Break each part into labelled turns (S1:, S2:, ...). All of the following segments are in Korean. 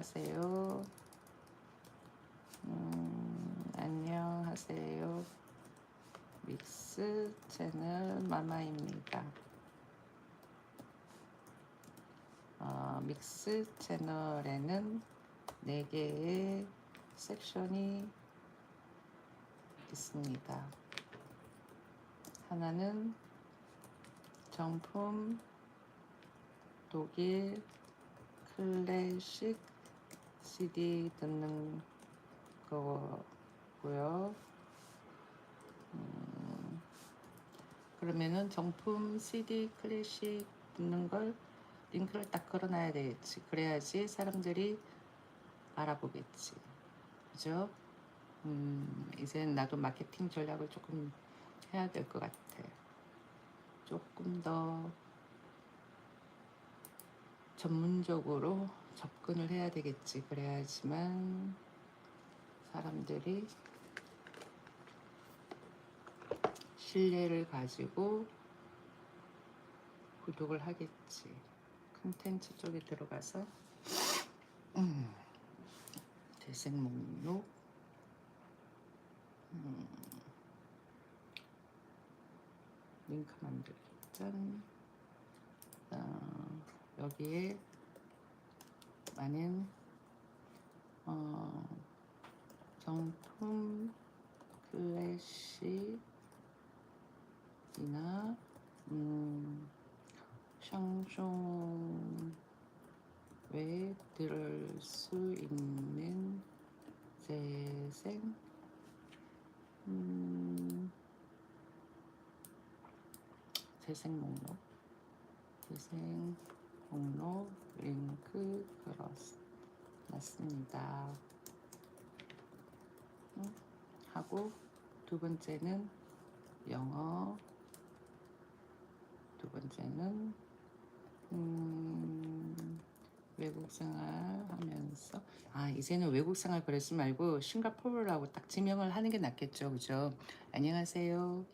S1: 안녕하세요. 안녕하세요. 믹스 채널 마마입니다. 믹스 채널에는 4개의 섹션이 있습니다. 하나는 정품 독일 클래식 CD 듣는 거고요. 그러면은 정품 CD 클래식 듣는 걸 링크를 딱 걸어놔야 되겠지. 그래야지 사람들이 알아보겠지. 그죠? 이젠 나도 마케팅 전략을 조금 해야 될 것 같아. 조금 더 전문적으로 접근을 해야 되겠지. 그래야지만 사람들이 신뢰를 가지고 구독을 하겠지. 컨텐츠 쪽에 들어가서 재생 목록 링크 만들기 짠. 여기에 많은 정품 클래식이나 샹송에 들을 수 있는 재생 목록 링크 걸어놨습니다. 하고 두 번째는 영어, 두 번째는 외국 생활 하면서 이제는 외국 생활 그러지 말고 싱가포르라고 딱 지명을 하는 게 낫겠죠. 그죠? 안녕하세요.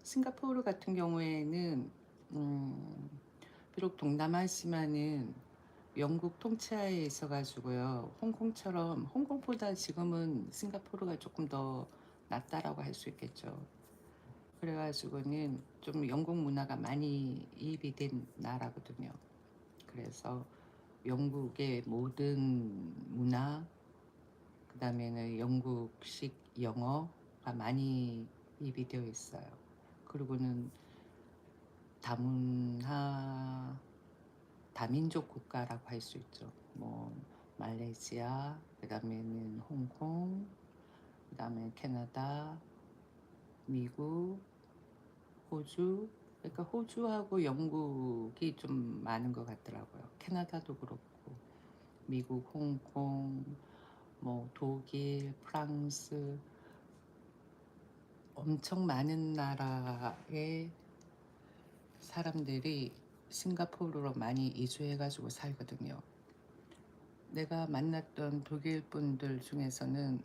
S1: 싱가포르 같은 경우에는 비록 동남아시아는 영국 통치하에 있어가지고요. 홍콩보다 지금은 싱가포르가 조금 더 낫다라고 할 수 있겠죠. 그래가지고는 좀 영국 문화가 많이 이입이 된 나라거든요. 그래서 영국의 모든 문화, 그 다음에는 영국식 영어가 많이 이입이 되어 있어요. 그리고는 다민족 국가라고 할 수 있죠. 뭐 말레이시아, 그 다음에는 홍콩, 그 다음에 캐나다, 미국, 호주. 그러니까 호주하고 영국이 좀 많은 것 같더라고요. 캐나다도 그렇고 미국, 홍콩, 뭐 독일, 프랑스, 엄청 많은 나라의 사람들이 싱가포르로 많이 이주해가지고 살거든요. 내가 만났던 독일 분들 중에서는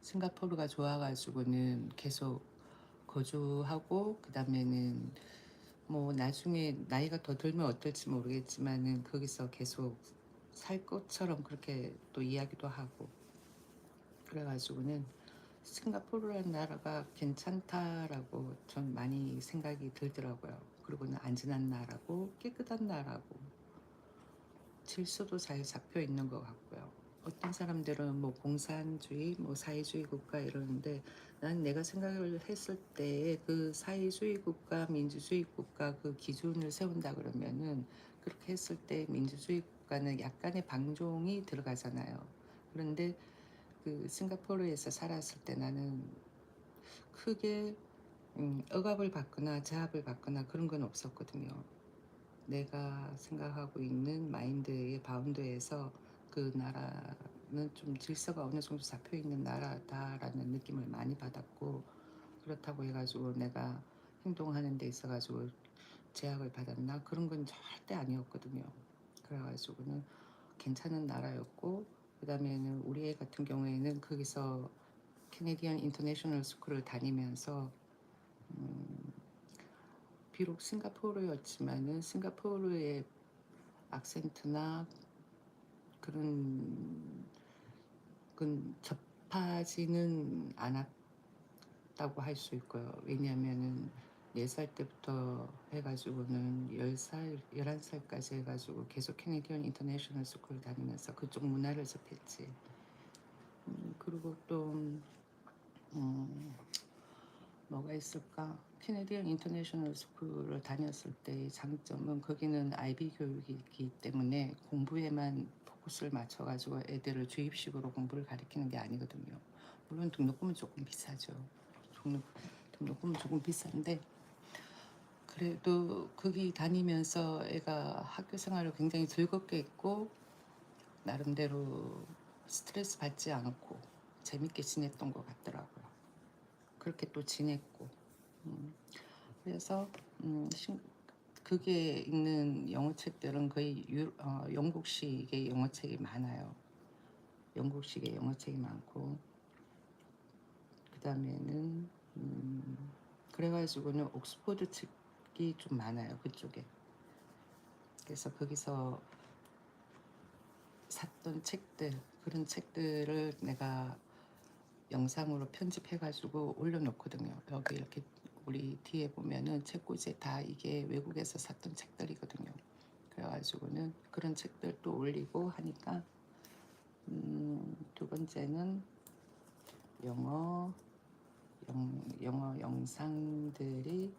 S1: 싱가포르가 좋아가지고는 계속 거주하고, 그 다음에는 뭐 나중에 나이가 더 들면 어떨지 모르겠지만은 거기서 계속 살 것처럼 그렇게 또 이야기도 하고, 그래가지고는 싱가포르라는 나라가 괜찮다라고 전 많이 생각이 들더라고요. 그리고는 안전한 나라고 깨끗한 나라고 질서도 잘 잡혀 있는 것 같고요. 어떤 사람들은 뭐 공산주의, 뭐 사회주의 국가 이러는데, 난 내가 생각을 했을 때 그 사회주의 국가, 민주주의 국가 그 기준을 세운다 그러면은, 그렇게 했을 때 민주주의 국가는 약간의 방종이 들어가잖아요. 그런데 그 싱가포르에서 살았을 때 나는 크게 억압을 받거나 제압을 받거나 그런 건 없었거든요. 내가 생각하고 있는 마인드의 바운드에서 그 나라는 좀 질서가 어느 정도 잡혀 있는 나라다라는 느낌을 많이 받았고, 그렇다고 해가지고 내가 행동하는 데 있어가지고 제약을 받았나 그런 건 절대 아니었거든요. 그래가지고는 괜찮은 나라였고, 그 다음에는 우리 애 같은 경우에는 거기서 캐네디언 인터내셔널 스쿨을 다니면서 비록 싱가포르였지만은 싱가포르의 악센트나 그런 건 접하지는 않았다고 할 수 있고요. 왜냐하면은 4살 때부터 해가지고는 10살, 11살까지 해가지고 계속 캐네디언 인터내셔널 스쿨 다니면서 그쪽 문화를 접했지. 그리고 또 뭐가 있을까? 캐네디언 인터내셔널 스쿨을 다녔을 때의 장점은 거기는 아이비 교육이기 때문에 공부에만 포커스를 맞춰가지고 애들을 주입식으로 공부를 가르치는 게 아니거든요. 물론 등록금은 조금 비싸죠. 등록금은 조금 비싼데 그래도 거기 다니면서 애가 학교 생활을 굉장히 즐겁게 했고 나름대로 스트레스 받지 않고 재밌게 지냈던 것 같더라고요. 그렇게 또 지냈고 그래서 그게 있는 영어책들은 거의 영국식의 영어책이 많아요. 영국식의 영어책이 많고 그 다음에는 그래가지고는 옥스포드 책이 좀 많아요. 그쪽에. 그래서 거기서 샀던 책들, 그런 책들을 내가 영상으로 편집해가지고 올려놓거든요. 여기 이렇게 우리 뒤에 보면은 책꽂이에 다 이게 외국에서 샀던 책들이거든요. 그래가지고는 그런 책들도 올리고 하니까 두 번째는 영어 영상들이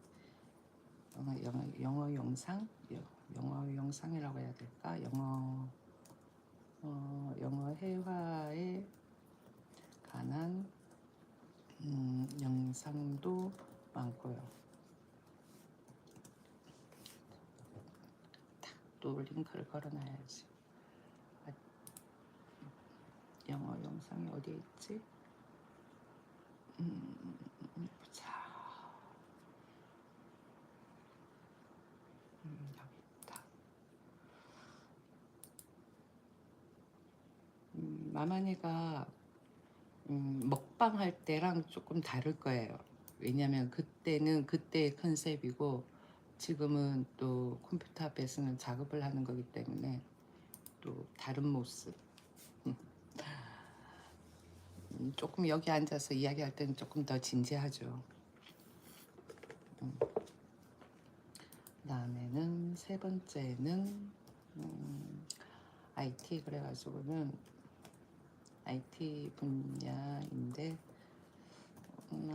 S1: 영어 영상이라고 해야 될까? 영어 회화에 관한 영상도 많고요. 또 링크를 걸어놔야지. 영어 영상이 어디에 있지? 보자. 여기 있다. 마마네가 먹방 할 때랑 조금 다를 거예요. 왜냐면 그때는 그때의 컨셉이고 지금은 또 컴퓨터 앞에서는 작업을 하는 거기 때문에 또 다른 모습. 조금 여기 앉아서 이야기할 때는 조금 더 진지하죠. 그다음에는 세 번째는 IT 그래가지고는 IT 분야인데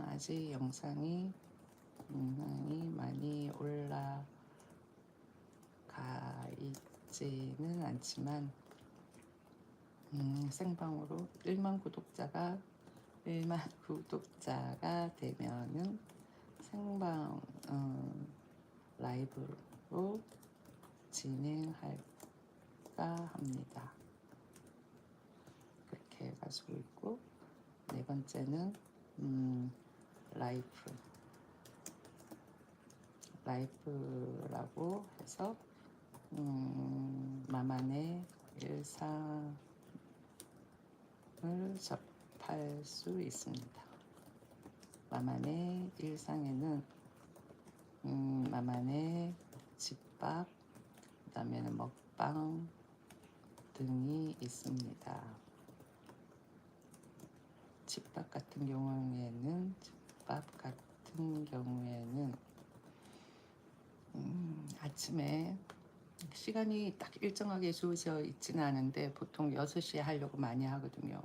S1: 아직 영상이 많이 올라가 있지는 않지만 생방으로 1만 구독자가 되면은 생방 라이브로 진행할까 합니다. 그렇게 해가지고 있고 네 번째는 라이프라고 해서 마만의 일상을 접할 수 있습니다. 마만의 일상에는 마만의 집밥, 그 다음에는 먹방 등이 있습니다. 집밥 같은 경우에는 아침에 시간이 딱 일정하게 주어져 있지는 않은데 보통 6시에 하려고 많이 하거든요.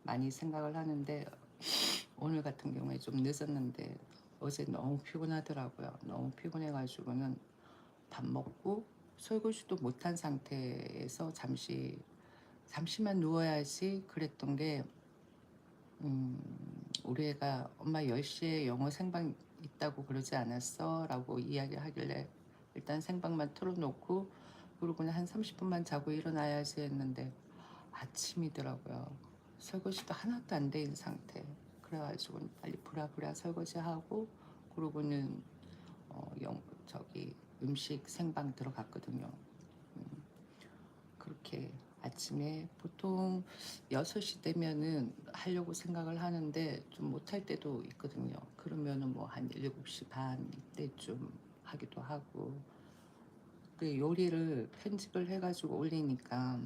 S1: 많이 생각을 하는데 오늘 같은 경우에 좀 늦었는데 어제 너무 피곤하더라고요. 너무 피곤해가지고는 밥 먹고 설거지도 못한 상태에서 잠시만 누워야지 그랬던 게 우리 애가 엄마 10시에 영어 생방 있다고 그러지 않았어? 라고 이야기하길래 일단 생방만 틀어놓고 그러고는 한 30분만 자고 일어나야지 했는데 아침이더라고요. 설거지도 하나도 안 돼 있는 상태. 그래가지고 빨리 부랴부랴 설거지하고 그러고는 음식 생방 들어갔거든요. 그렇게 아침에 보통 6시 되면은 하려고 생각을 하는데 좀 못할 때도 있거든요. 그러면은 뭐 한 7시 반 이때쯤 하기도 하고 그 요리를 편집을 해 가지고 올리니까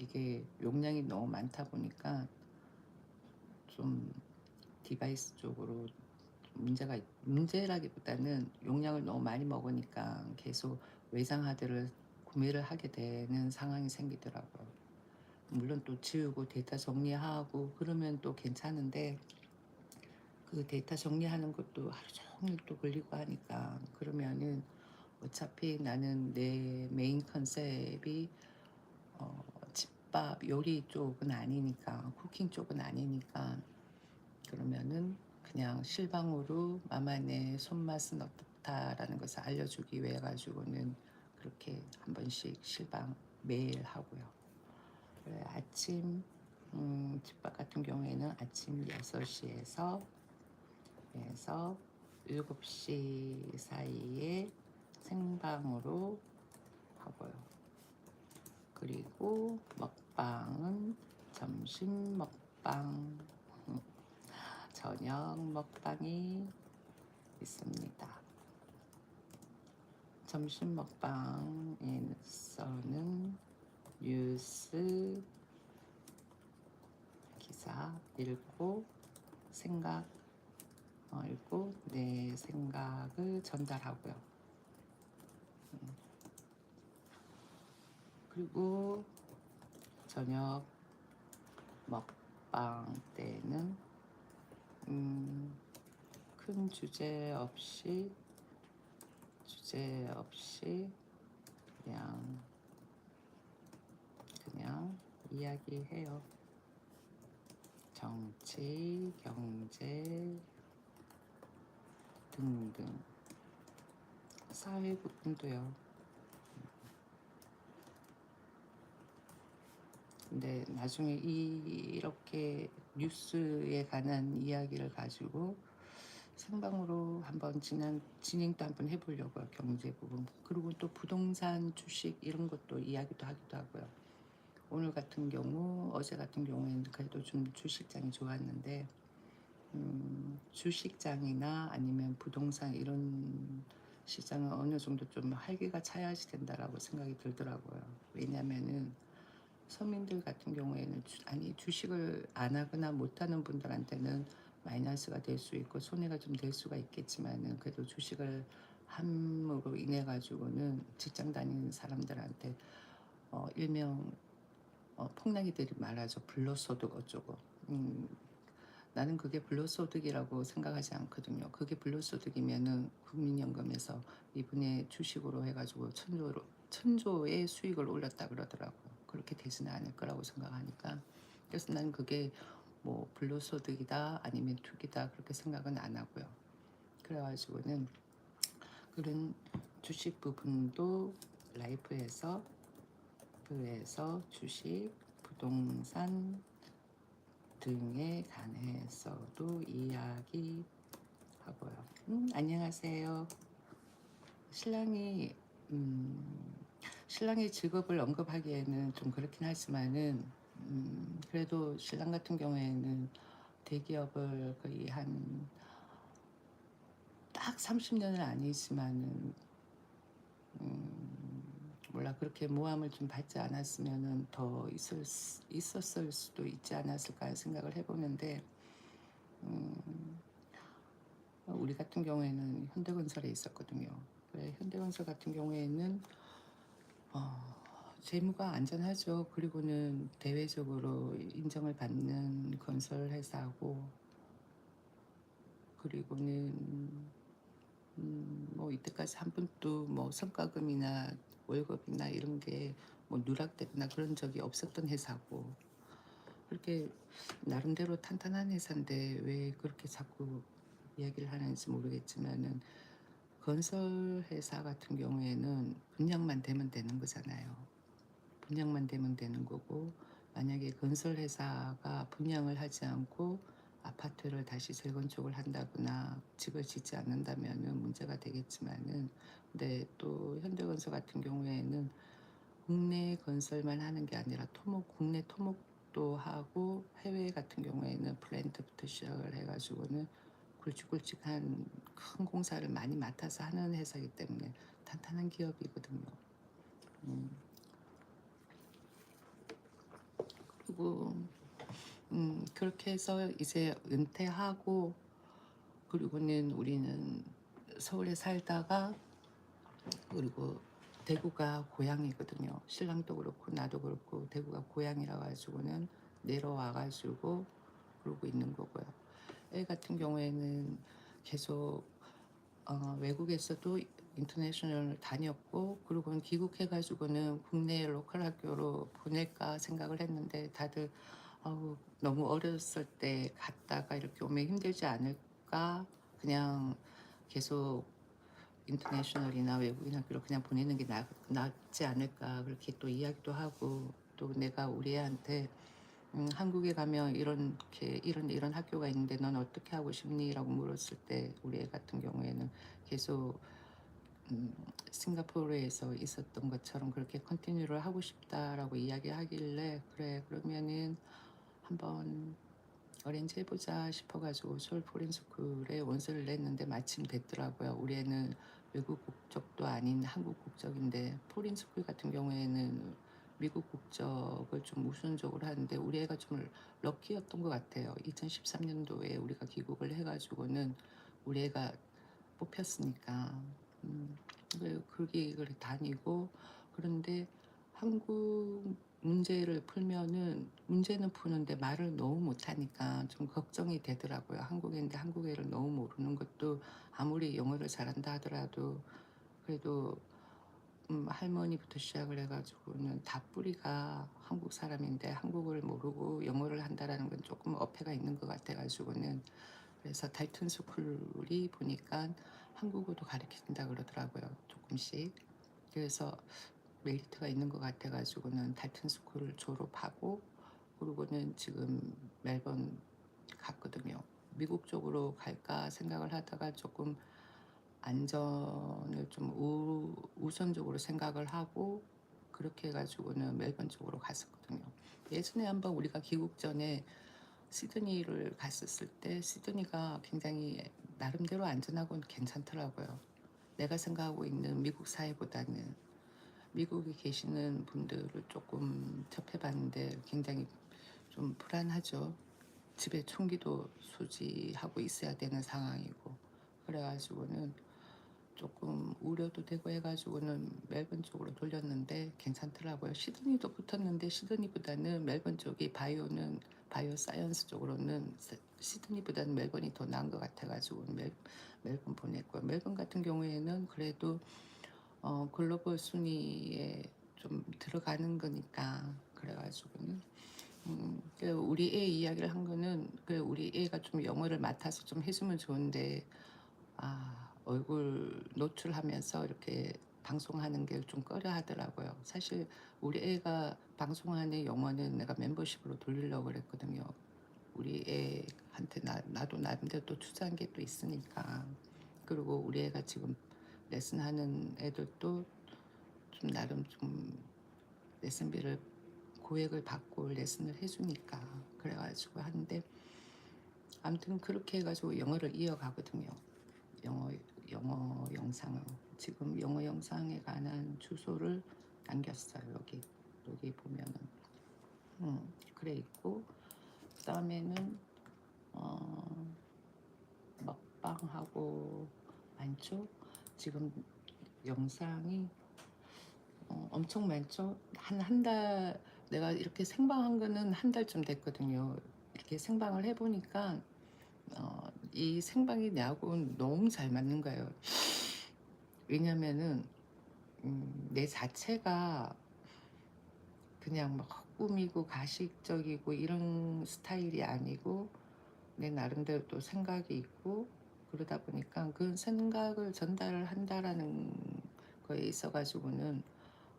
S1: 이게 용량이 너무 많다 보니까 좀 디바이스 쪽으로 문제라기보다는 용량을 너무 많이 먹으니까 계속 외장 하드를 구매를 하게 되는 상황이 생기더라고요. 물론 또 지우고 데이터 정리하고 그러면 또 괜찮은데 그 데이터 정리하는 것도 하루 종일 또 걸리고 하니까 그러면은 어차피 나는 내 메인 컨셉이 집밥 요리 쪽은 아니니까 쿠킹 쪽은 아니니까 그러면은 그냥 실방으로 마만의 손맛은 어떻다라는 것을 알려주기 위해 가지고는 그렇게 한 번씩 실방 매일 하고요. 그래 집밥 같은 경우에는 아침 6시에서 7시 사이에 생방으로 하고요. 그리고 먹방은 점심 먹방, 저녁 먹방이 있습니다. 점심 먹방에서는 뉴스 기사 읽고 생각 읽고 내 생각을 전달하고요. 그리고 저녁 먹방 때는 큰 주제 없이 그냥 이야기해요. 정치, 경제 등등 사회 부분도요. 근데 나중에 이렇게 뉴스에 관한 이야기를 가지고 생방으로 한번 진행도 한번 해보려고요. 경제 부분. 그리고 또 부동산 주식 이런 것도 이야기도 하기도 하고요. 오늘 같은 경우 어제 같은 경우에는 그래도 좀 주식장이 좋았는데 주식장이나 아니면 부동산 이런 시장은 어느 정도 좀 활기가 차야지 된다라고 생각이 들더라고요. 왜냐면은 서민들 같은 경우에는 주식을 안 하거나 못 하는 분들한테는 마이너스가 될 수 있고 손해가 좀 될 수가 있겠지만은 그래도 주식을 함으로 인해 가지고는 직장 다니는 사람들한테 일명 폭락이들이 말하죠. 불로소득 어쩌고. 나는 그게 불로소득이라고 생각하지 않거든요. 그게 불로소득이면은 국민연금에서 이분의 주식으로 해가지고 천조의 수익을 올렸다 그러더라고요. 그렇게 되지는 않을 거라고 생각하니까. 그래서 나는 그게 뭐 불로소득이다 아니면 투기다 그렇게 생각은 안 하고요. 그래가지고는 그런 주식 부분도 라이프에서 그에서 주식, 부동산 등에 관해서도 이야기하고요. 안녕하세요. 신랑이 신랑의 직업을 언급하기에는 좀 그렇긴 하지만은 그래도 신랑 같은 경우에는 대기업을 거의 한 딱 30년은 아니지만은 몰라 그렇게 모함을 좀 받지 않았으면은 더 있었을 수도 있지 않았을까 생각을 해보는데 우리 같은 경우에는 현대건설에 있었거든요. 현대건설 같은 경우에는 재무가 안전하죠. 그리고는 대외적으로 인정을 받는 건설 회사고 그리고는 뭐 이때까지 한 번도 뭐 성과금이나 월급이나 이런 게 뭐 누락되거나 그런 적이 없었던 회사고 그렇게 나름대로 탄탄한 회사인데 왜 그렇게 자꾸 이야기를 하는지 모르겠지만은 건설 회사 같은 경우에는 분양만 되면 되는 거잖아요. 분양만 되면 되는 거고 만약에 건설 회사가 분양을 하지 않고 아파트를 다시 재건축을 한다거나 집을 짓지 않는다면은 문제가 되겠지만은 근데 또 현대건설 같은 경우에는 국내 건설만 하는 게 아니라 국내 토목도 하고 해외 같은 경우에는 플랜트부터 시작을 해가지고는 굵직굵직한 큰 공사를 많이 맡아서 하는 회사이기 때문에 탄탄한 기업이거든요. 음, 그리고 그렇게 해서 이제 은퇴하고 그리고는 우리는 서울에 살다가 그리고 대구가 고향이거든요. 신랑도 그렇고 나도 그렇고 대구가 고향이라 가지고는 내려와 가지고 그러고 있는 거고요. 애 같은 경우에는 계속 외국에서도 인터내셔널 다녔고 그리고는 귀국해가지고는 국내 로컬 학교로 보낼까 생각을 했는데 다들 너무 어렸을 때 갔다가 이렇게 오면 힘들지 않을까 그냥 계속 인터내셔널이나 외국인 학교로 그냥 보내는 게 낫지 않을까 그렇게 또 이야기도 하고 또 내가 우리 애한테 한국에 가면 이렇게 이런 학교가 있는데 넌 어떻게 하고 싶니? 라고 물었을 때 우리 애 같은 경우에는 계속 싱가포르에서 있었던 것처럼 그렇게 컨티뉴를 하고 싶다라고 이야기하길래 그래 그러면은 한번 어렌지 해보자 싶어가지고 서울 포렌스쿨에 원서를 냈는데 마침 됐더라고요. 우리 애는 외국 국적도 아닌 한국 국적인데 포렌스쿨 같은 경우에는 미국 국적을 좀 우선적으로 하는데 우리 애가 좀 럭키였던 것 같아요. 2013년도에 우리가 귀국을 해가지고는 우리 애가 뽑혔으니까 그게 다니고 그런데 한국 문제를 풀면은 문제는 푸는데 말을 너무 못하니까 좀 걱정이 되더라고요. 한국인데 한국어를 너무 모르는 것도 아무리 영어를 잘한다 하더라도 그래도 할머니부터 시작을 해가지고는 다 뿌리가 한국 사람인데 한국어를 모르고 영어를 한다라는 건 조금 어폐가 있는 것 같아가지고는 그래서 달튼 스쿨이 보니까 한국어도 가르친다 그러더라고요. 조금씩. 그래서 메리트가 있는 것 같아가지고는 달튼 스쿨을 졸업하고 그러고는 지금 멜번 갔거든요. 미국 쪽으로 갈까 생각을 하다가 조금 안전을 좀 우선적으로 생각을 하고 그렇게 해가지고는 멜번 쪽으로 갔었거든요. 예전에 한번 우리가 귀국 전에 시드니를 갔었을 때 시드니가 굉장히 나름대로 안전하고 괜찮더라고요. 내가 생각하고 있는 미국 사회보다는 미국에 계시는 분들을 조금 접해봤는데 굉장히 좀 불안하죠. 집에 총기도 소지하고 있어야 되는 상황이고 그래가지고는 조금 우려도 되고 해가지고는 멜번 쪽으로 돌렸는데 괜찮더라고요. 시드니도 붙었는데 시드니보다는 멜번 쪽이 바이오 사이언스 쪽으로는 시드니보다는 멜번이 더 나은 것 같아가지고 멜번 보냈고요. 멜번 같은 경우에는 그래도 글로벌 순위에 좀 들어가는 거니까 그래가지고는 우리 애 이야기를 한 거는 우리 애가 좀 영어를 맡아서 좀 해주면 좋은데 얼굴 노출하면서 이렇게 방송하는 게 좀 꺼려 하더라고요. 사실 우리 애가 방송하는 영어는 내가 멤버십으로 돌리려고 그랬거든요. 우리 애한테 나도 나름대로 또 투자한 게 또 있으니까. 그리고 우리 애가 지금 레슨하는 애들도 좀 나름 좀 레슨비를 고액을 받고 레슨을 해주니까 그래가지고 하는데 아무튼 그렇게 해가지고 영어를 이어가거든요. 영어 영어 영상을 지금 영어 영상에 관한 주소를 남겼어요. 여기 보면은 그래 있고 그다음에는 어, 먹방하고 많죠. 지금 영상이 엄청 많죠. 한 달 내가 이렇게 생방한 거는 한 달쯤 됐거든요. 이렇게 생방을 해보니까 이 생방이 나하고는 너무 잘 맞는 거예요. 왜냐면은 내 자체가 그냥 막 꾸미고 가식적이고 이런 스타일이 아니고 내 나름대로 또 생각이 있고 그러다 보니까 그 생각을 전달을 한다라는 거에 있어 가지고는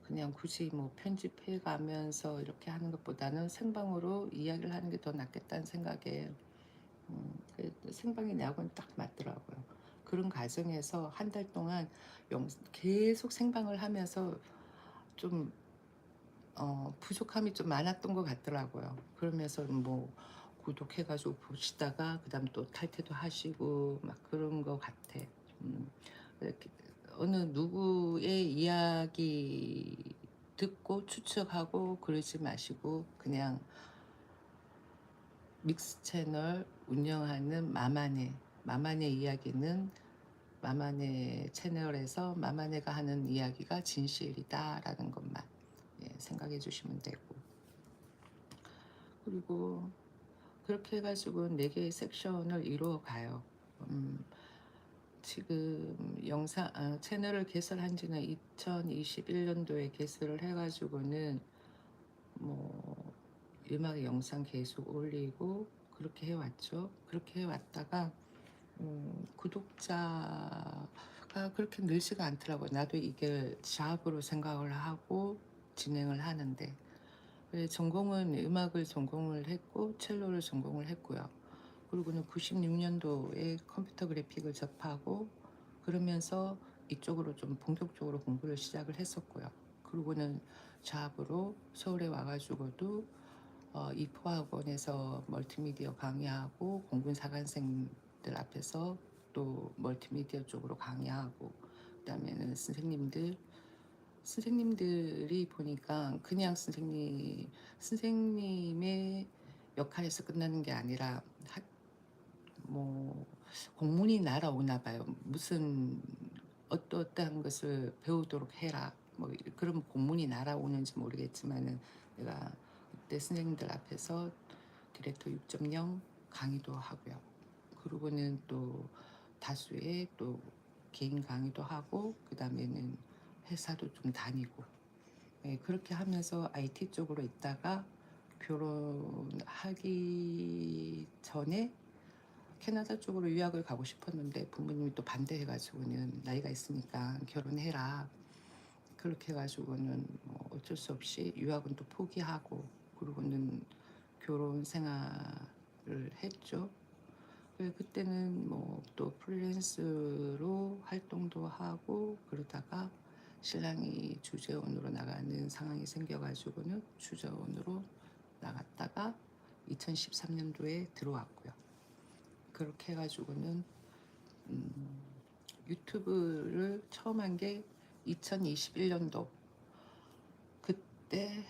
S1: 그냥 굳이 뭐 편집해 가면서 이렇게 하는 것보다는 생방으로 이야기를 하는 게 더 낫겠다는 생각에 생방이 나하고는 딱 맞더라고요. 그런 과정에서 한 달 동안 계속 생방을 하면서 좀 부족함이 좀 많았던 것 같더라고요. 그러면서 뭐 구독해가지고 보시다가 그다음 또 탈퇴도 하시고 막 그런 것 같아. 이렇게 어느 누구의 이야기 듣고 추측하고 그러지 마시고 그냥 믹스 채널 운영하는 마마네 이야기는 마마네 채널에서 마마네가 하는 이야기가 진실이다라는 것만 생각해 주시면 되고, 그리고 그렇게 해가지고 4개의 섹션을 이루어 가요. 지금 채널을 개설한 지는 2021년도에 개설을 해가지고는 뭐 음악 영상 계속 올리고 그렇게 해왔죠. 그렇게 해왔다가 구독자가 그렇게 늘지가 않더라고요. 나도 이게 작업으로 생각을 하고 진행을 하는데, 전공은 음악을 전공을 했고 첼로를 전공을 했고요. 그리고는 96년도에 컴퓨터 그래픽을 접하고 그러면서 이쪽으로 좀 본격적으로 공부를 시작을 했었고요. 그리고는 잡으로 서울에 와가지고도 이포학원에서 멀티미디어 강의하고 공군 사관생들 앞에서 또 멀티미디어 쪽으로 강의하고, 그다음에는 선생님들이 보니까 그냥 선생님의 역할에서 끝나는 게 아니라 뭐 공문이 날아오나 봐요. 무슨 어떠한 것을 배우도록 해라. 뭐 그런 공문이 날아오는지 모르겠지만은 내가 그때 선생님들 앞에서 디렉터 6.0 강의도 하고요. 그리고는 또 다수의 또 개인 강의도 하고 그다음에는 회사도 좀 다니고, 그렇게 하면서 IT 쪽으로 있다가 결혼하기 전에 캐나다 쪽으로 유학을 가고 싶었는데 부모님이 또 반대해가지고는 나이가 있으니까 결혼해라. 그렇게 해가지고는 뭐 어쩔 수 없이 유학은 또 포기하고 그러고는 결혼 생활을 했죠. 그때는 뭐 또 프리랜서로 활동도 하고 그러다가 신랑이 주재원으로 나가는 상황이 생겨가지고는 주재원으로 나갔다가 2013년도에 들어왔고요. 그렇게 해가지고는 유튜브를 처음 한 게 2021년도. 그때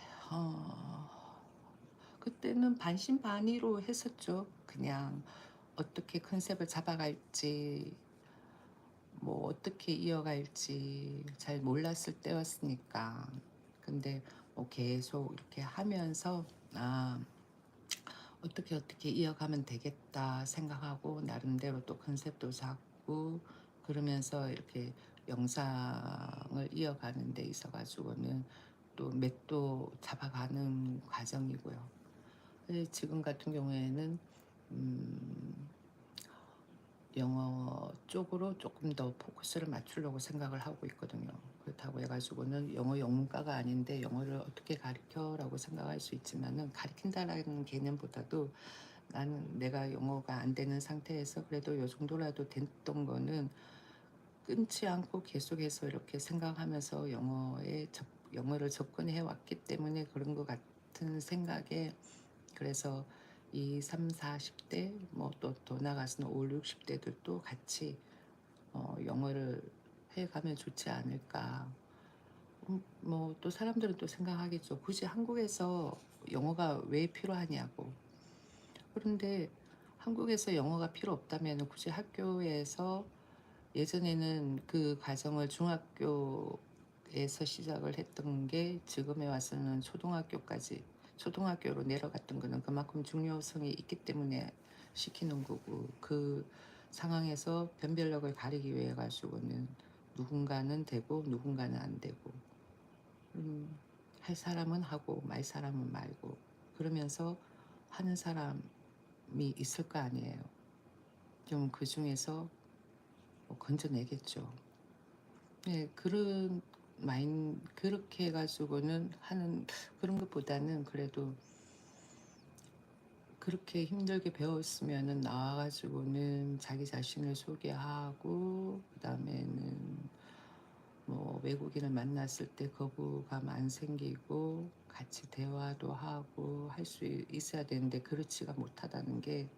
S1: 그때는 반신반의로 했었죠. 그냥 어떻게 컨셉을 잡아갈지 뭐 어떻게 이어갈지 잘 몰랐을 때였으니까. 근데 뭐 계속 이렇게 하면서 어떻게 이어가면 되겠다 생각하고 나름대로 또 컨셉도 잡고 그러면서 이렇게 영상을 이어가는 데 있어 가지고는 또 맥도 잡아가는 과정이고요. 지금 같은 경우에는 영어 쪽으로 조금 더 포커스를 맞추려고 생각을 하고 있거든요. 그렇다고 해가지고는 영어 영문과가 아닌데 영어를 어떻게 가르쳐라고 생각할 수 있지만은, 가르친다라는 개념보다도 나는 내가 영어가 안 되는 상태에서 그래도 요 정도라도 됐던 거는 끊지 않고 계속해서 이렇게 생각하면서 영어를 접근해 왔기 때문에 그런 것 같은 생각에, 그래서 이 3, 40대 뭐 또 더 나가서는 5, 60대들도 같이 영어를 해가면 좋지 않을까. 뭐 또 사람들은 또 생각하겠죠. 굳이 한국에서 영어가 왜 필요하냐고. 그런데 한국에서 영어가 필요 없다면 굳이 학교에서, 예전에는 그 과정을 중학교에서 시작을 했던 게 지금에 와서는 초등학교로 내려갔던 거는 그만큼 중요성이 있기 때문에 시키는 거고, 그 상황에서 변별력을 가리기 위해 가지고는 누군가는 되고 누군가는 안 되고, 할 사람은 하고 말 사람은 말고 그러면서 하는 사람이 있을 거 아니에요. 좀 그 중에서 뭐 건져내겠죠. 네, 그렇게 해가지고는 하는 그런 것보다는 그래도 그렇게 힘들게 배웠으면은 나와가지고는 자기 자신을 소개하고 그다음에는 뭐 외국인을 만났을 때 거부감 안 생기고 같이 대화도 하고 할 수 있어야 되는데 그렇지가 못하다는 게,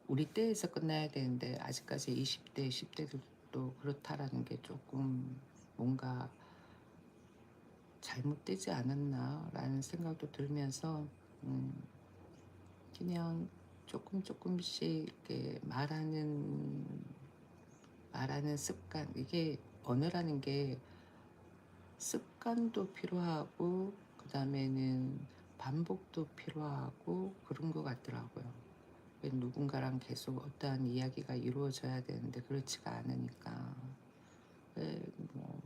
S1: 우리 때에서 끝나야 되는데 아직까지 20대, 10대들도 그렇다라는 게 조금 뭔가 잘못되지 않았나라는 생각도 들면서 그냥 조금씩 이렇게 말하는 습관, 이게 언어라는 게 습관도 필요하고 그다음에는 반복도 필요하고 그런 것 같더라고요. 누군가랑 계속 어떠한 이야기가 이루어져야 되는데 그렇지가 않으니까. 뭐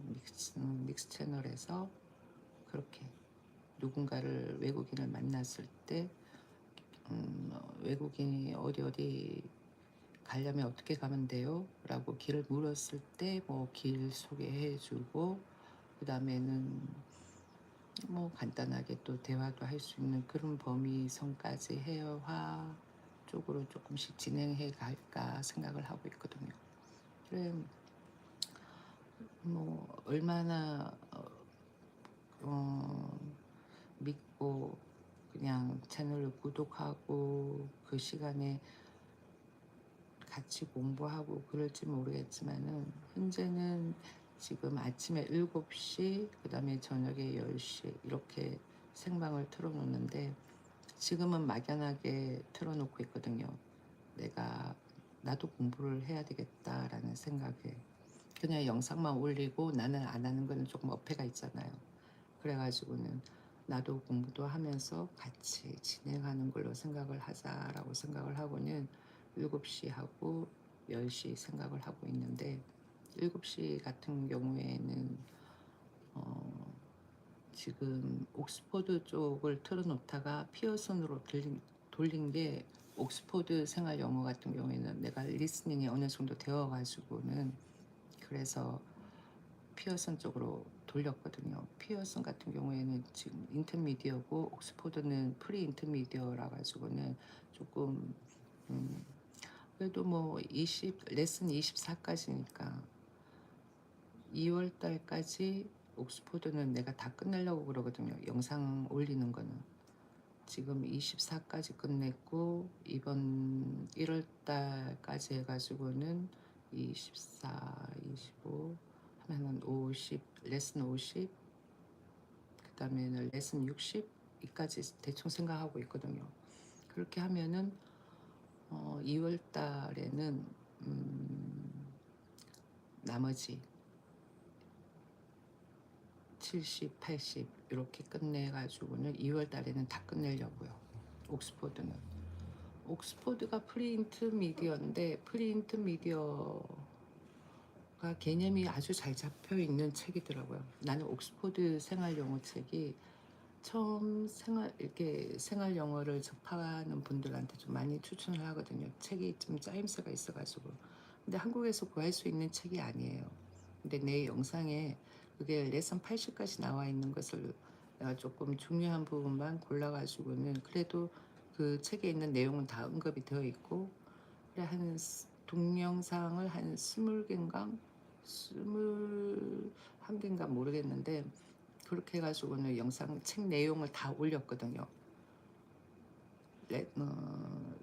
S1: 믹스 채널에서 그렇게 누군가를 외국인을 만났을 때 외국인이 어디 가려면 어떻게 가면 돼요? 라고 길을 물었을 때 뭐 길 소개해주고 그 다음에는 뭐 간단하게 또 대화도 할 수 있는 그런 범위 선까지 해화 쪽으로 조금씩 진행해 갈까 생각을 하고 있거든요. 그래 뭐 얼마나 믿고 그냥 채널을 구독하고 그 시간에 같이 공부하고 그럴지 모르겠지만은 현재는 지금 아침에 7시 그다음에 저녁에 10시 이렇게 생방을 틀어놓는데 지금은 막연하게 틀어놓고 있거든요. 나도 공부를 해야 되겠다라는 생각에 그냥 영상만 올리고 나는 안 하는 거는 조금 어폐가 있잖아요. 그래가지고는 나도 공부도 하면서 같이 진행하는 걸로 생각을 하자라고 생각을 하고는 7시 하고 10시 생각을 하고 있는데 7시 같은 경우에는 지금 옥스포드 쪽을 틀어놓다가 피어슨으로 돌린 게 옥스포드 생활 영어 같은 경우에는 내가 리스닝이 어느 정도 되어가지고는 그래서 피어슨 쪽으로 돌렸거든요. 피어슨 같은 경우에는 지금 인터미디어고 옥스포드는 프리 인터미디어라 가지고는 조금 그래도 뭐 레슨 24까지니까 2월 달까지 옥스포드는 내가 다 끝내려고 그러거든요. 영상 올리는 거는. 지금 24까지 끝냈고 이번 1월 달까지 해가지고는 24, 25 하면은 50, 레슨 50, 그 다음에는 레슨 60 이까지 대충 생각하고 있거든요. 그렇게 하면은 2월 달에는 나머지 70, 80 이렇게 끝내가지고는 2월 달에는 다 끝내려고요. 옥스포드는. 옥스포드가 프리인트 미디어인데 프리인트 미디어가 개념이 아주 잘 잡혀 있는 책이더라고요. 나는 옥스포드 생활 영어 책이 처음 이렇게 생활 영어를 접하는 분들한테 좀 많이 추천을 하거든요. 책이 좀 짜임새가 있어가지고. 근데 한국에서 구할 수 있는 책이 아니에요. 근데 내 영상에 그게 레슨 80까지 나와 있는 것을 내가 조금 중요한 부분만 골라가지고는 그래도 그 책에 있는 내용은 다 언급이 되어 있고 그래 한 동영상을 한 20개인가 21개인가 모르겠는데 그렇게 해가지고는 영상 책 내용을 다 올렸거든요.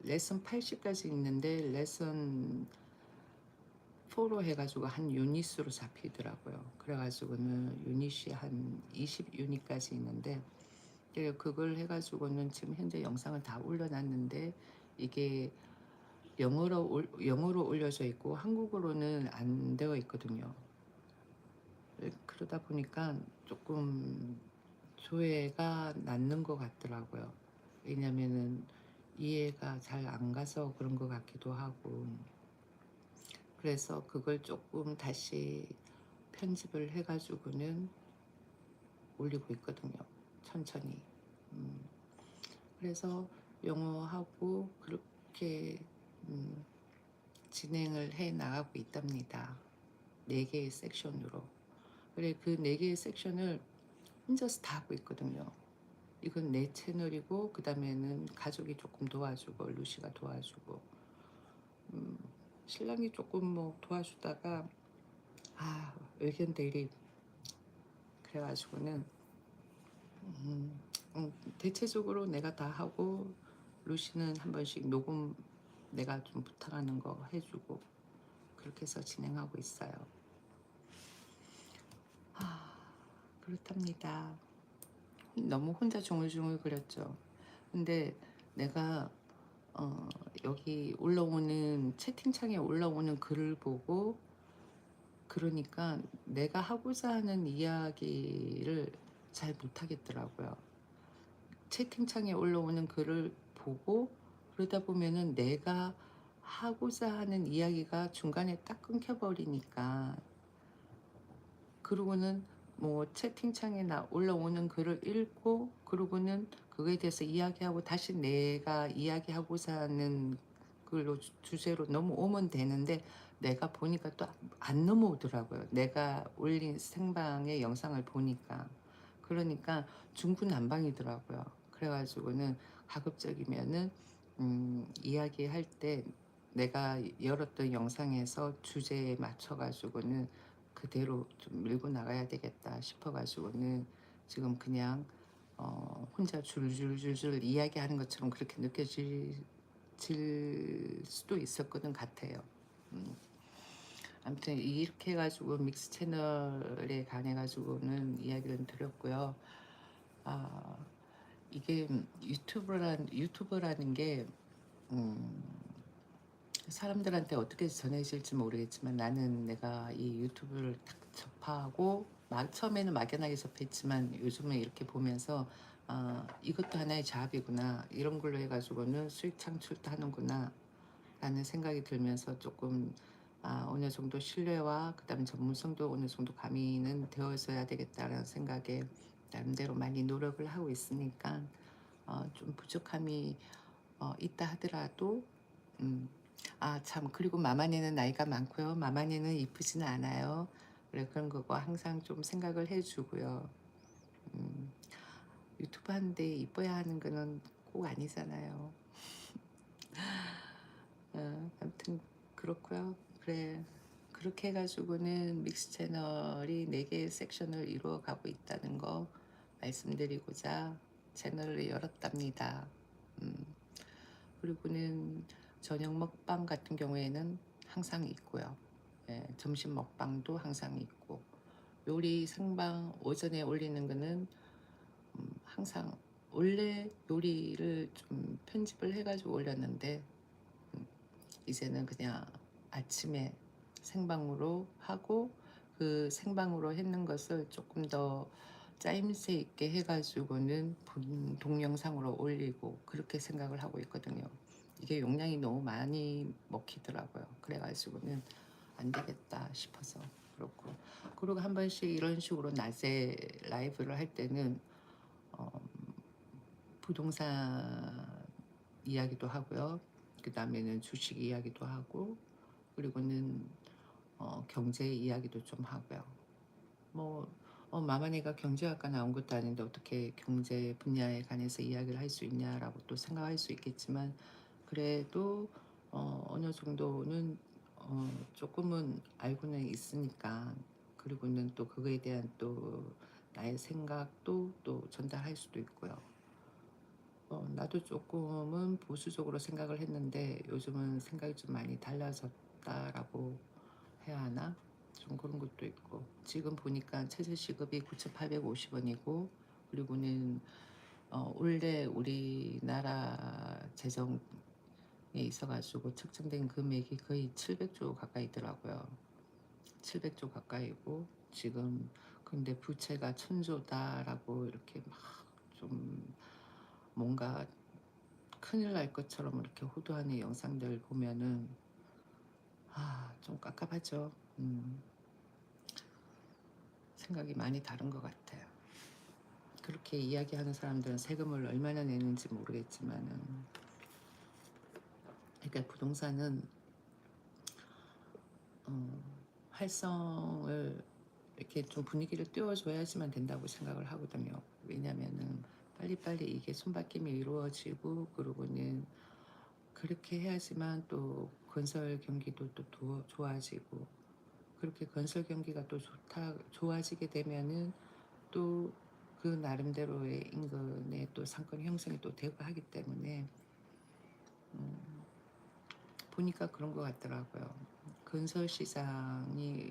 S1: 레슨 80까지 있는데 레슨 4로 해가지고 한 유닛으로 잡히더라고요. 그래가지고는 유닛이 한 20유닛까지 있는데 그걸 해가지고는 지금 현재 영상을 다 올려놨는데 이게 영어로 올려져 있고 한국어로는 안 되어 있거든요. 그러다 보니까 조금 조회가 낮는 것 같더라고요. 왜냐면은 이해가 잘 안 가서 그런 것 같기도 하고 그래서 그걸 조금 다시 편집을 해가지고는 올리고 있거든요. 천천히. 그래서 영어하고 그렇게 진행을 해 나가고 있답니다. 4개의 섹션으로. 그래 그 4개의 섹션을 혼자서 다 하고 있거든요. 이건 내 채널이고 그 다음에는 가족이 조금 도와주고 루시가 도와주고 신랑이 조금 뭐 도와주다가 의견 대립 그래가지고는 대체적으로 내가 다 하고 루시는 한 번씩 녹음 내가 좀 부탁하는 거 해주고 그렇게 해서 진행하고 있어요. 그렇답니다. 너무 혼자 중얼중얼거렸죠. 근데 내가 어, 여기 올라오는 채팅창에 올라오는 글을 보고 그러니까 내가 하고자 하는 이야기를 잘 못하겠더라고요. 채팅창에 올라오는 글을 보고 그러다 보면은 내가 하고자 하는 이야기가 중간에 딱 끊겨버리니까 그러고는 뭐 채팅창에 올라오는 글을 읽고 그러고는 그거에 대해서 이야기하고 다시 내가 이야기하고자 하는 글로 주제로 넘어오면 되는데 내가 보니까 또 안 넘어오더라고요. 내가 올린 생방의 영상을 보니까. 그러니까 중구난방이더라고요. 그래가지고는 가급적이면은 이야기할 때 내가 열었던 영상에서 주제에 맞춰가지고는 그대로 좀 밀고 나가야 되겠다 싶어가지고는 지금 그냥 혼자 줄줄줄줄 이야기하는 것처럼 그렇게 느껴질 수도 있었거든 같아요. 음. 아무튼 이렇게 해가지고 믹스 채널에 관해가지고는 이야기를 드렸고요. 아, 이게 유튜브라는 게 음, 사람들한테 어떻게 전해질지 모르겠지만 나는 내가 이 유튜브를 딱 접하고 처음에는 막연하게 접했지만 요즘은 이렇게 보면서 이것도 하나의 잡이구나 이런 걸로 해가지고는 수익 창출도 하는구나 라는 생각이 들면서 조금 어느 정도 신뢰와 그다음에 전문성도 어느 정도 가미는 되어서야 되겠다라는 생각에 나름대로 많이 노력을 하고 있으니까 좀 부족함이 있다 하더라도 참 그리고 마마네는 나이가 많고요. 마마네는 이쁘지는 않아요. 그래 그런 거고 항상 좀 생각을 해주고요. 음, 유튜브 하는데 이뻐야 하는 거는 꼭 아니잖아요. 아무튼 그렇고요. 그래 그렇게 해가지고는 믹스 채널이 4개의 섹션을 이루어가고 있다는 거 말씀드리고자 채널을 열었답니다. 음, 그리고는 저녁 먹방 같은 경우에는 항상 있고요. 예, 점심 먹방도 항상 있고 요리 생방 오전에 올리는 거는 항상 원래 요리를 좀 편집을 해가지고 올렸는데 이제는 그냥 아침에 생방으로 하고 그 생방으로 했는 것을 조금 더 짜임새 있게 해가지고는 동영상으로 올리고 그렇게 생각을 하고 있거든요. 이게 용량이 너무 많이 먹히더라고요. 그래가지고는 안 되겠다 싶어서 그렇고 그리고 한 번씩 이런 식으로 낮에 라이브를 할 때는 어, 부동산 이야기도 하고요. 그 다음에는 주식 이야기도 하고 그리고는 경제 이야기도 좀 하고요. 뭐 마마네가 경제학과 나온 것도 아닌데 어떻게 경제 분야에 관해서 이야기를 할 수 있냐라고 또 생각할 수 있겠지만 그래도 어느 정도는 조금은 알고는 있으니까 그리고는 또 그거에 대한 또 나의 생각도 또 전달할 수도 있고요. 나도 조금은 보수적으로 생각을 했는데 요즘은 생각이 좀 많이 달라졌다라고 해야 하나? 좀 그런 것도 있고 지금 보니까 최저시급이 9,850원이고 그리고는 원래 우리나라 재정에 있어가지고 측정된 금액이 거의 700조 가까이더라고요. 700조 가까이고 지금 근데 부채가 1,000조다라고 이렇게 막 좀 뭔가 큰일 날 것처럼 이렇게 호도하는 영상들 보면은 좀 깝깝하죠. 생각이 많이 다른 것 같아요. 그렇게 이야기하는 사람들은 세금을 얼마나 내는지 모르겠지만은 그러니까 부동산은 활성을 이렇게 좀 분위기를 띄워줘야지만 된다고 생각을 하거든요. 왜냐면은 빨리빨리 이게 손바뀜이 이루어지고 그러고는 그렇게 해야지만 또 건설 경기도 또 좋아지고 그렇게 건설 경기가 또 좋아지게 되면은 또 그 나름대로의 인근의 또 상권 형성이 또 되고 하기 때문에 보니까 그런 것 같더라고요. 건설 시장이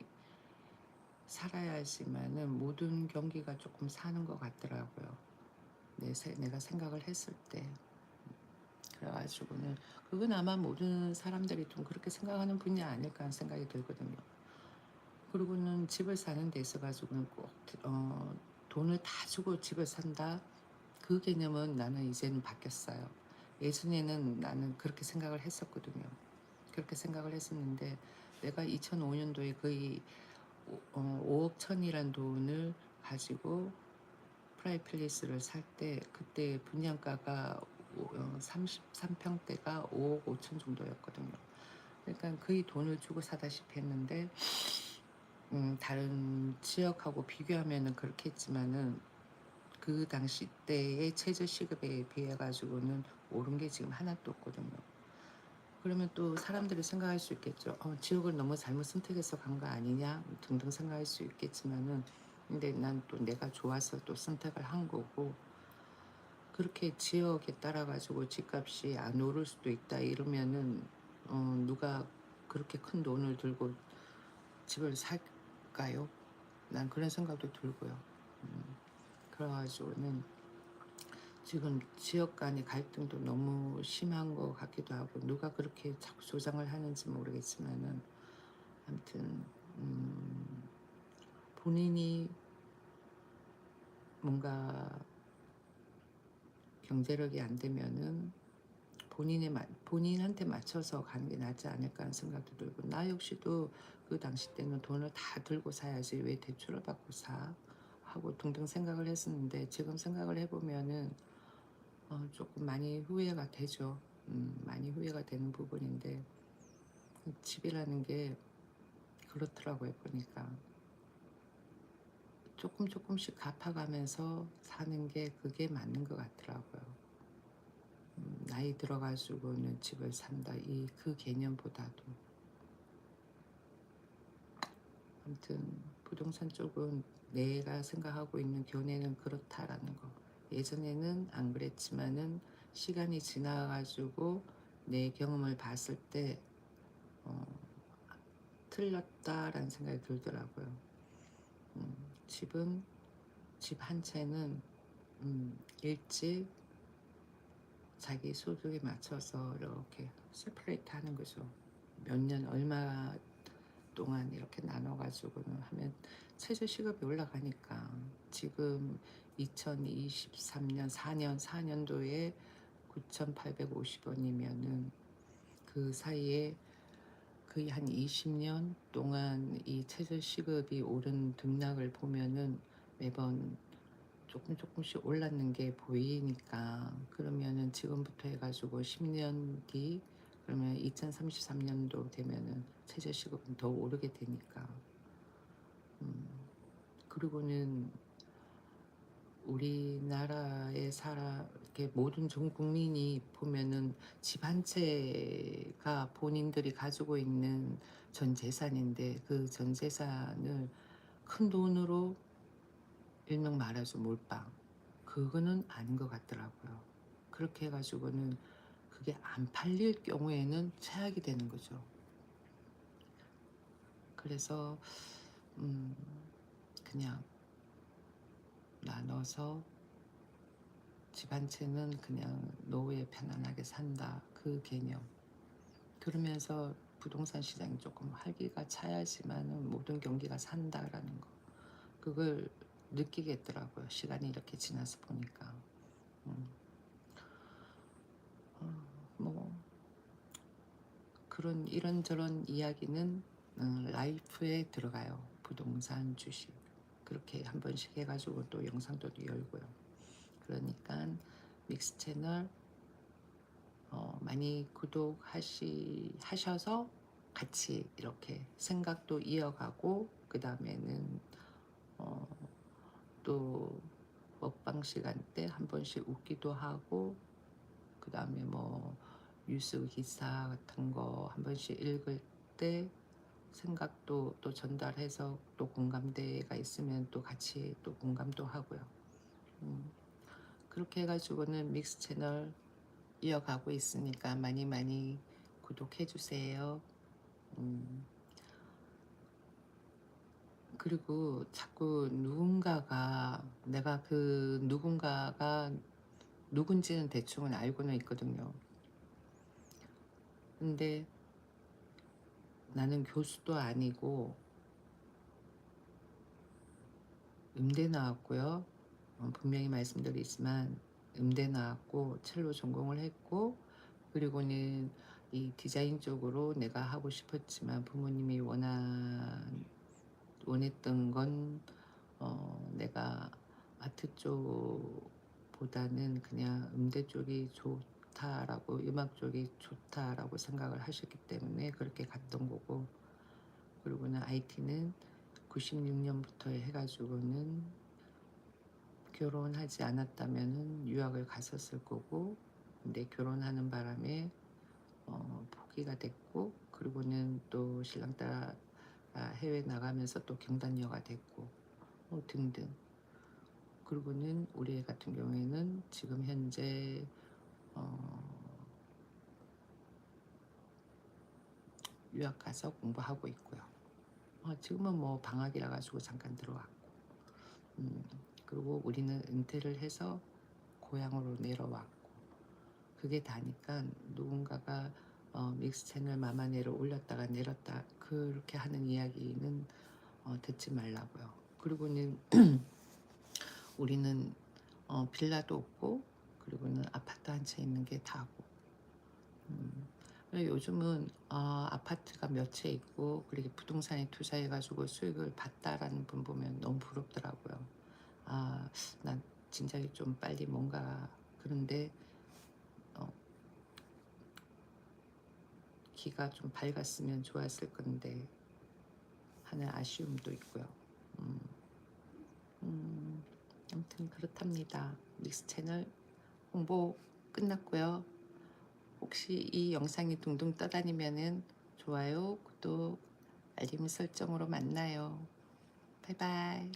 S1: 살아야지만은 모든 경기가 조금 사는 것 같더라고요. 내가 생각을 했을 때. 그래가지고는 그건 아마 모든 사람들이 좀 그렇게 생각하는 분이 아닐까 하는 생각이 들거든요. 그리고는 집을 사는 데 있어 가지고는 꼭 돈을 다 주고 집을 산다. 그 개념은 나는 이제는 바뀌었어요. 예전에는 나는 그렇게 생각을 했었거든요. 그렇게 생각을 했었는데 내가 2005년도에 거의 5억 천이란 돈을 가지고 프라이플리스를 살 때 그때 분양가가 33평대가 5억 5천 정도였거든요. 그러니까 거의 돈을 주고 사다시피 했는데 다른 지역하고 비교하면은 그렇게 했지만은 그 당시 때의 최저 시급에 비해 가지고는 오른 게 지금 하나도 없거든요. 그러면 또 사람들이 생각할 수 있겠죠. 지역을 너무 잘못 선택해서 간 거 아니냐 등등 생각할 수 있겠지만은 근데 난 또 내가 좋아서 또 선택을 한 거고 그렇게 지역에 따라 가지고 집값이 안 오를 수도 있다 이러면은 누가 그렇게 큰 돈을 들고 집을 살까요? 난 그런 생각도 들고요. 그래가지고는 지금 지역 간의 갈등도 너무 심한 것 같기도 하고 누가 그렇게 자꾸 조장을 하는지 모르겠지만은 아무튼 본인이 뭔가 경제력이 안 되면은 본인한테 맞춰서 가는 게 낫지 않을까 하는 생각도 들고 나 역시도 그 당시 때는 돈을 다 들고 사야지 왜 대출을 받고 사 하고 등등 생각을 했었는데 지금 생각을 해보면은 조금 많이 후회가 되죠. 많이 후회가 되는 부분인데 집이라는 게 그렇더라고요 보니까 조금씩 갚아가면서 사는 게 그게 맞는 것 같더라고요. 나이 들어가지고는 집을 산다 그 개념보다도 아무튼 부동산 쪽은 내가 생각하고 있는 견해는 그렇다라는 거. 예전에는 안 그랬지만은 시간이 지나가지고 내 경험을 봤을 때 어, 틀렸다라는 생각이 들더라고요. 집은 집 한 채는 일찍 자기 소득에 맞춰서 이렇게 세퍼레이트 하는 거죠. 몇 년 얼마 동안 이렇게 나눠가지고는 하면 최저 시급이 올라가니까 지금 2023년 4년도에 9,850원이면은 그 사이에 거의 한 20년 동안 이 최저 시급이 오른 등락을 보면은 매번 조금씩 올랐는 게 보이니까 그러면은 지금부터 해가지고 10년 뒤 그러면 2033년도 되면은 최저 시급은 더 오르게 되니까 그리고는 우리나라에 이렇게 모든 전 국민이 보면은 집 한 채가 본인들이 가지고 있는 전 재산인데 그 전 재산을 큰 돈으로 일명 말하죠 몰빵 그거는 아닌 것 같더라고요. 그렇게 해가지고는 그게 안 팔릴 경우에는 최악이 되는 거죠. 그래서 그냥 나눠서 집 한 채는 그냥 노후에 편안하게 산다 그 개념. 그러면서 부동산 시장이 조금 활기가 차야지만은 모든 경기가 산다라는 거. 그걸 느끼겠더라고요. 시간이 이렇게 지나서 보니까. 음, 뭐 그런 이런저런 이야기는 라이프에 들어가요. 부동산 주식 그렇게 한 번씩 해가지고 또 영상도 열고요. 그러니까 믹스 채널 많이 구독하셔서 같이 이렇게 생각도 이어가고 그 다음에는 또 먹방 시간 때 한 번씩 웃기도 하고 그 다음에 뭐 뉴스 기사 같은 거 한 번씩 읽을 때 생각도 또 전달해서 또 공감대가 있으면 또 같이 또 공감도 하고요. 그렇게 해가지고는 믹스 채널 이어가고 있으니까 많이 구독해 주세요. 음, 그리고 자꾸 누군가가 내가 그 누군가가 누군지는 대충은 알고는 있거든요. 근데 나는 교수도 아니고 음대 나왔고요. 분명히 말씀드리지만 음대 나왔고 첼로 전공을 했고, 그리고는 이 디자인 쪽으로 내가 하고 싶었지만 부모님이 원했던 건 내가 아트 쪽보다는 그냥 음대 쪽이 좋다라고, 음악 쪽이 좋다라고 생각을 하셨기 때문에 그렇게 갔던 거고, 그리고는 IT는 96년부터 해가지고는 결혼하지 않았다면은 유학을 갔었을 거고, 근데 결혼하는 바람에 포기가 됐고, 그리고는 또 신랑 따라 해외 나가면서 또 경단녀가 됐고, 등등. 그리고는 우리 애 같은 경우에는 지금 현재 유학 가서 공부하고 있고요. 지금은 뭐 방학이라 가지고 잠깐 들어왔고, 그리고 우리는 은퇴를 해서 고향으로 내려왔고, 그게 다니까 누군가가 믹스 채널 마마네를 올렸다가 내렸다 그렇게 하는 이야기는 듣지 말라고요. 그리고는 우리는 빌라도 없고, 그리고는 아파트 한 채 있는 게 다고, 요즘은 아파트가 몇 채 있고 그렇게 부동산에 투자해가지고 수익을 봤다라는 분 보면 너무 부럽더라고요. 난 진짜 좀 빨리 뭔가, 그런데 기가 좀 밝았으면 좋았을 건데 하는 아쉬움도 있고요. 아무튼 그렇답니다. 믹스 채널 홍보 끝났고요. 혹시 이 영상이 둥둥 떠다니면은 좋아요, 구독, 알림 설정으로 만나요. 바이바이.